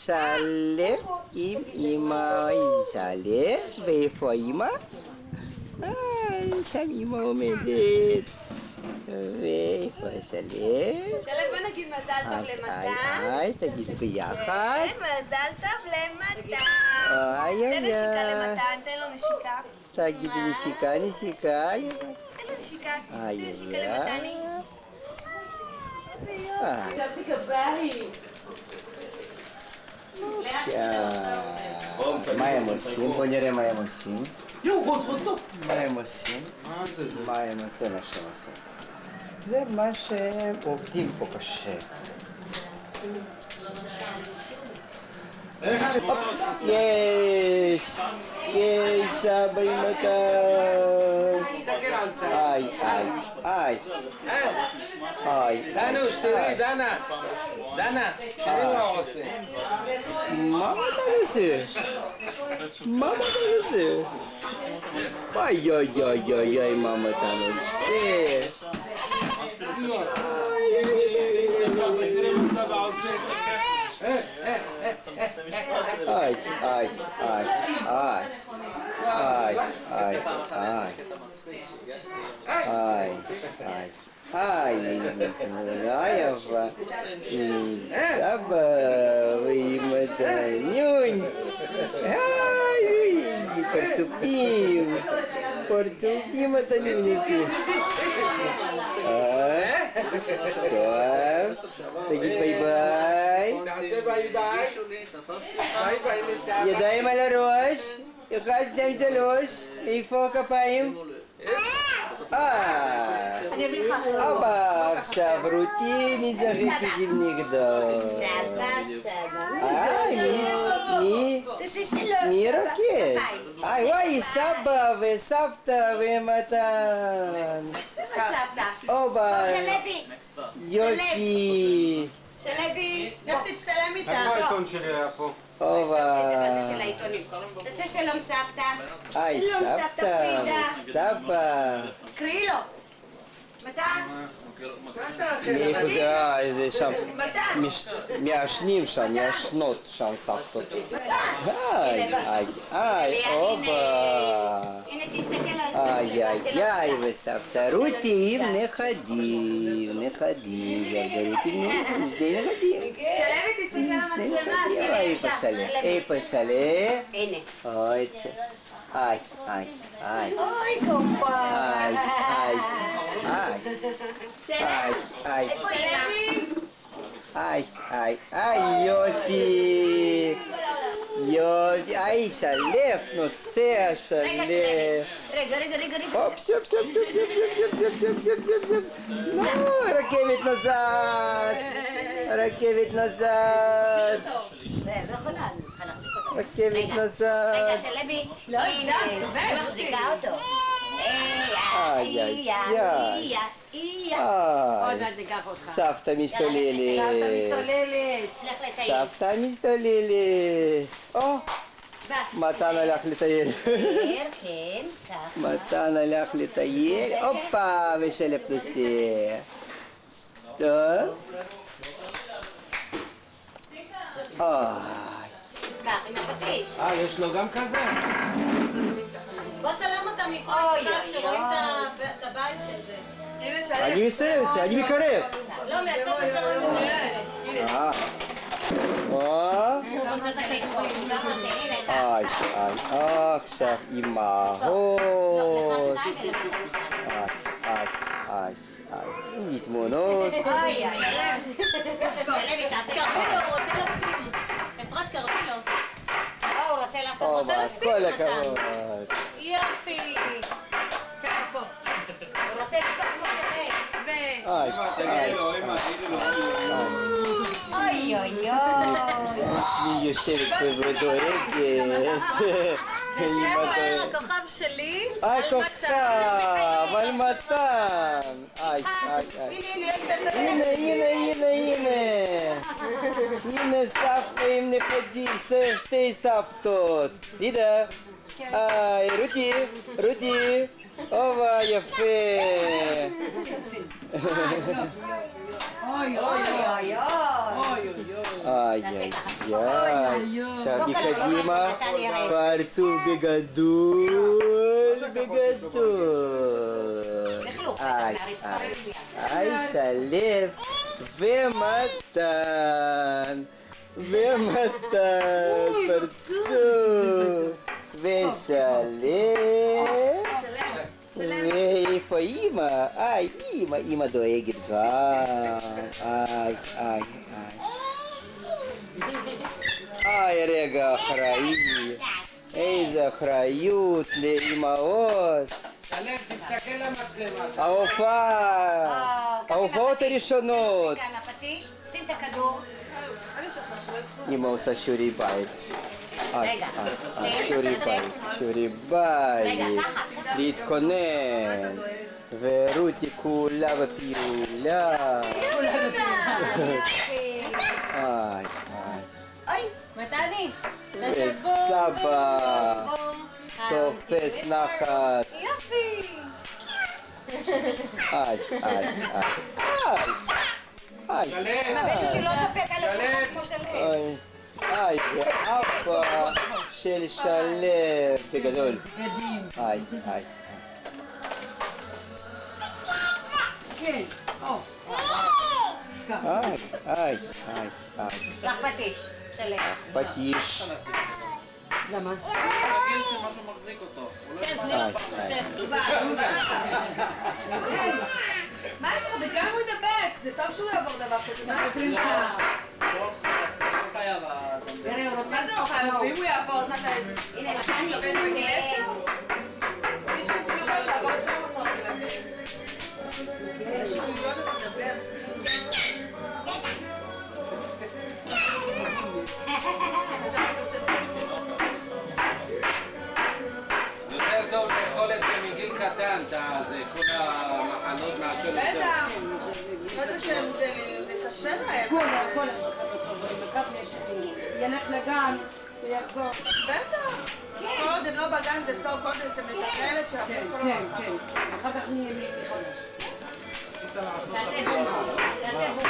שלו עם אמא, שלו, ואיפה אמא? שם אמא עומדת. ואיפה שלו? שלו, בוא נגיד מזל טוב למתן. תגיד ביחד. כן, מזל טוב למתן. תן נשיקה למתן, תן לו נשיקה. תגיד נשיקה. תן לו נשיקה. תן נשיקה למתני. מה הם עושים? בוא נראה מה הם עושים. מה הם עושים? זה מה שהם עושים. זה מה שהם עובדים פה קשה. יש סבא עם מתן. תסתכל על צד. איי. דנוש, תראי, דנה, תראי מה הוא עושה. מה אתה עושה? איי, מה אתה עושה? יפה. סבא ואמא דניון. פרצופים הדניונים. טוב, תגיד ביי ביי. תעשה ביי ביי. ביי ביי לסבא. ידיים על הראש. 1, 2, 3. איפה הכפיים? אבא, עכשיו רותי משחקת עם נגדו. מי רוקד? וואי, סבא וסבתא ומתן. אבא, יופי. שלבי, לך תצטלם איתה. איפה העיתון שלי היה פה? תעשה שלום סבתא. היי, סבתא, סבא. קראי לו. מתן. מאיפה זה שם? מעשנים שם, מעשנות שם סבתות. היי, אובה. הנה תסתכל על זה. איי, וסבתא רותי עם נכדים. שני נכדים. שלבי, תסתכל על המצלמה. איפה שלו? הנה. איי. אוי, קופה. איפה אמא? יופי. איי, שלף, נוסע שלף. רגע. הופ, שופ. לא, רכבת נוסעת. רכבת נוסעת. רגע, שלבי. לא, הנה, אני מחזיקה אותו. עוד מעט ניקח אותך. סבתא משתוללת. סבתא משתוללת. מתן הלך לטייל. כן, ככה. מתן הלך לטייל. הופה, ושלף נוסע. טוב. כך, עם הפטיש. יש לו גם כזה? בוא צלם אותה מפה, שרואים את הבית של זה. אני מסיים, אני מקרב. לא, מהצד הזה רואים את זה. עכשיו אמהות. איזה תמונות. קרבי לו, הוא רוצה לשים. אפרת, קרבי לו. הוא רוצה לשים. הוא רוצה לשים. כל הכבוד. יופי. ככה פה. הוא רוצה לפתוח כמו אוי. אני יושבת פה ודואגת. זה הכוכב שלי. כוכב, על מתן. הנה סבתא עם נכדים, שתי סבתות. לידה. רותי. יפה. אוי, אוי, אוי. איי, איי, איי. עכשיו מקדימה, פרצוף בגדול, בגדול. איי, איי, איי, שלב ומתן. ומתן, פרצוף. ושלב. ואיפה אימא? אימא דואגת כבר. רגע אחראי. איזה אחריות לאימהות. שלב, תסתכל למצלמה. ההופעות הראשונות. כאן הפטיש, שים את הכדור. אימא עושה שיעורי בית. רגע, שיעורי בית, להתכונן, ורותי כולה בפעולה. מתני, וסבא, תופס נחת. יופי. שלא דופק על השולחן כמו שלב. ואבא של שלב בגדול. כן, לך פטיש, שלב. פטיש. למה? רגיל שמשהו מחזיק אותו. מה יש לך? וגם הוא ידבק, זה טוב שהוא יעבור דבר כזה. מה זה לא חייב? ואם הוא יעבור, אז נתן... הנה, מתני. אי אפשר לדבר, לעבור את כמה מכות. זה שיקויות לדבר. יותר טוב לאכול את זה מגיל קטן, זה כל המחנות מאשר יותר. בטח. מה זה שהם גדלים? זה קשה להם. כל ילך לגן ויחזור. בטח. כל עוד הם לא בגן זה טוב, כל עוד אתם מתכלת שלכם. כן, כן. אחר כך נהיה מחדש. תעשה בום.